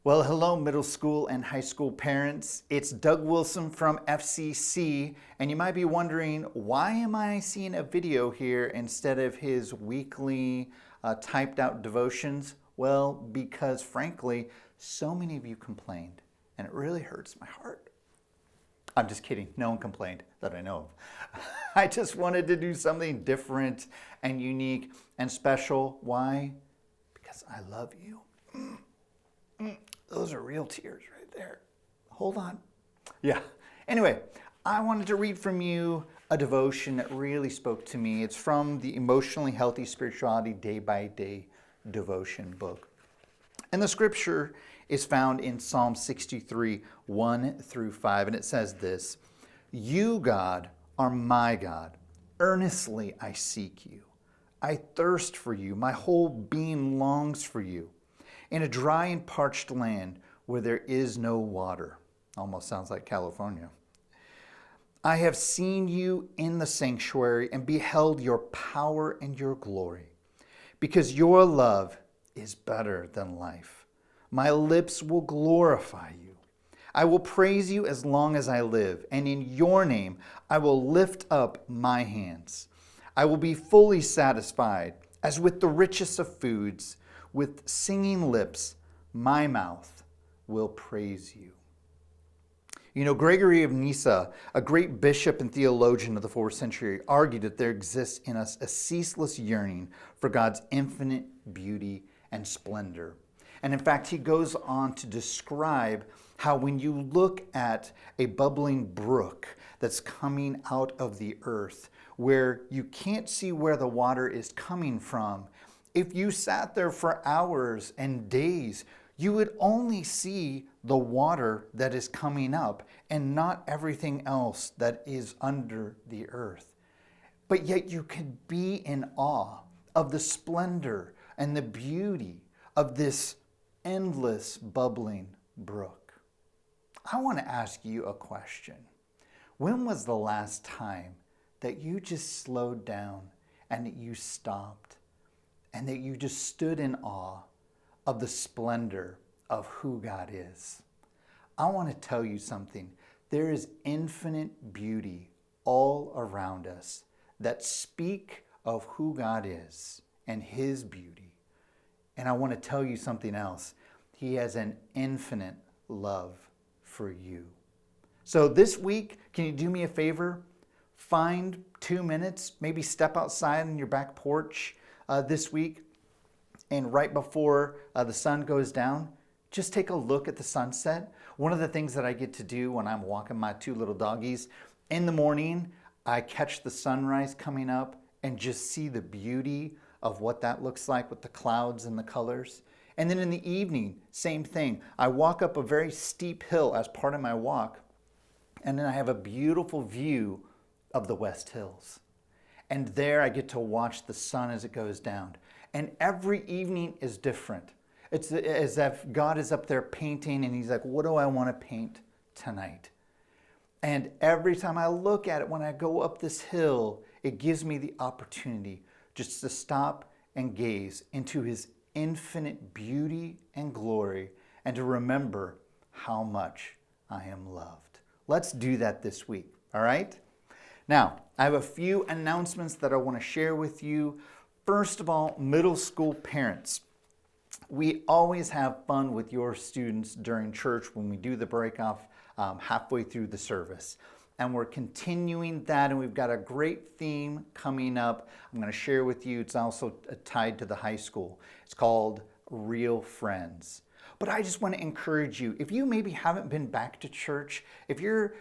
Well, hello, middle school and high school parents. It's Doug Wilson from FCC, and you might be wondering, why am I seeing a video here instead of his weekly typed out devotions? Well, because frankly, so many of you complained, and it really hurts my heart. I'm just kidding. No one complained that I know of. I just wanted to do something different and unique and special. Why? Because I love you. Those are real tears right there. Hold on. Yeah. Anyway, I wanted to read from you a devotion that really spoke to me. It's from the Emotionally Healthy Spirituality Day by Day devotion book. And the scripture is found in Psalm 63, 1 through 5. And it says this: "You, God, are my God. Earnestly I seek you. I thirst for you. My whole being longs for you. In a dry and parched land where there is no water." Almost sounds like California. "I have seen you in the sanctuary and beheld your power and your glory. Because your love is better than life. My lips will glorify you. I will praise you as long as I live, and in your name I will lift up my hands. I will be fully satisfied, as with the richest of foods. With singing lips, my mouth will praise you." You know, Gregory of Nyssa, a great bishop and theologian of the 4th century, argued that there exists in us a ceaseless yearning for God's infinite beauty and splendor. And in fact, he goes on to describe how when you look at a bubbling brook that's coming out of the earth, where you can't see where the water is coming from, if you sat there for hours and days, you would only see the water that is coming up and not everything else that is under the earth. But yet you could be in awe of the splendor and the beauty of this endless bubbling brook. I want to ask you a question. When was the last time that you just slowed down and that you stopped and that you just stood in awe of the splendor of who God is? I want to tell you something. There is infinite beauty all around us that speak of who God is and his beauty. And I want to tell you something else. He has an infinite love for you. So this week, can you do me a favor? Find 2 minutes, maybe step outside on your back porch this week, and right before the sun goes down, just take a look at the sunset. One of the things that I get to do when I'm walking my 2 little doggies, in the morning, I catch the sunrise coming up and just see the beauty of what that looks like with the clouds and the colors. And then in the evening, same thing. I walk up a very steep hill as part of my walk, and then I have a beautiful view of the West Hills. And there I get to watch the sun as it goes down. And every evening is different. It's as if God is up there painting and he's like, what do I want to paint tonight? And every time I look at it, when I go up this hill, it gives me the opportunity just to stop and gaze into his infinite beauty and glory and to remember how much I am loved. Let's do that this week, all right? Now, I have a few announcements that I want to share with you. First of all, middle school parents. We always have fun with your students during church when we do the break off halfway through the service. And we're continuing that, and we've got a great theme coming up. I'm going to share with you. It's also tied to the high school. It's called Real Friends. But I just want to encourage you, if you maybe haven't been back to church, if you're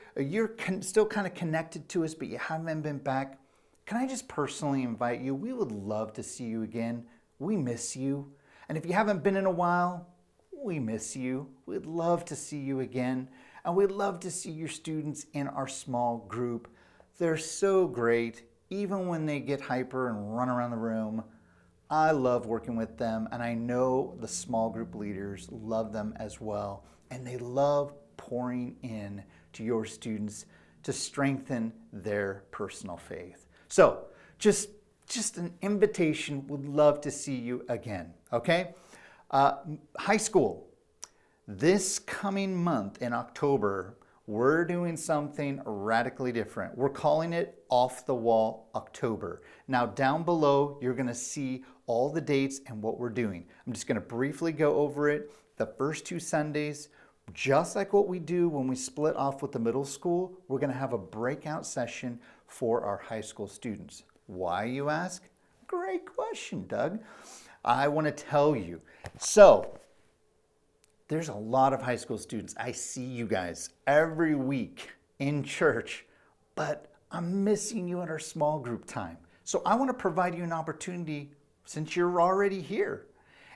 still kind of connected to us, but you haven't been back, can I just personally invite you? We would love to see you again. We miss you. And if you haven't been in a while, we miss you. We'd love to see you again. And we'd love to see your students in our small group. They're so great, even when they get hyper and run around the room. I love working with them, and I know the small group leaders love them as well. And they love pouring in to your students to strengthen their personal faith. So just an invitation. Would love to see you again, okay? High school. This coming month in October, we're doing something radically different. We're calling it Off the Wall October. Now down below, you're gonna see all the dates and what we're doing. I'm just gonna briefly go over it. The first 2 Sundays, just like what we do when we split off with the middle school, we're gonna have a breakout session for our high school students. Why, you ask? Great question, Doug. I wanna tell you. So, there's a lot of high school students. I see you guys every week in church, but I'm missing you in our small group time. So I want to provide you an opportunity since you're already here,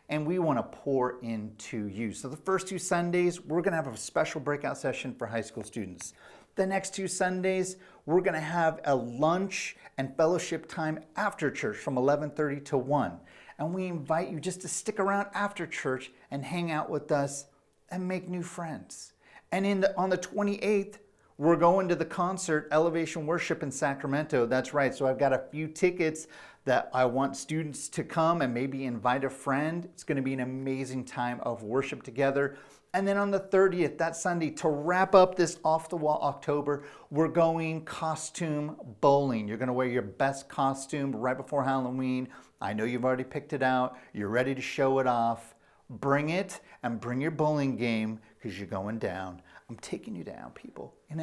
and we want to pour into you. So the first 2 Sundays, we're going to have a special breakout session for high school students. The next 2 Sundays, we're going to have a lunch and fellowship time after church from 11:30 to 1. And we invite you just to stick around after church and hang out with us and make new friends. And on the 28th, we're going to the concert, Elevation Worship in Sacramento. That's right. So I've got a few tickets that I want students to come and maybe invite a friend. It's going to be an amazing time of worship together. And then on the 30th, that Sunday, to wrap up this Off the Wall October, we're going costume bowling. You're going to wear your best costume right before Halloween. I know you've already picked it out. You're ready to show it off. Bring it and bring your bowling game because you're going down. I'm taking you down, people, in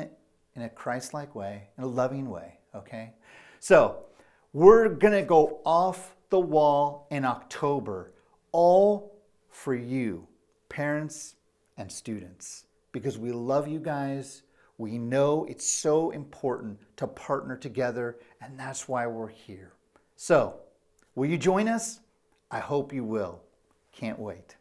a Christ-like way, in a loving way, okay? So we're going to go off the wall in October, all for you, parents and students, because we love you guys. We know it's so important to partner together, and that's why we're here. So, will you join us? I hope you will. Can't wait.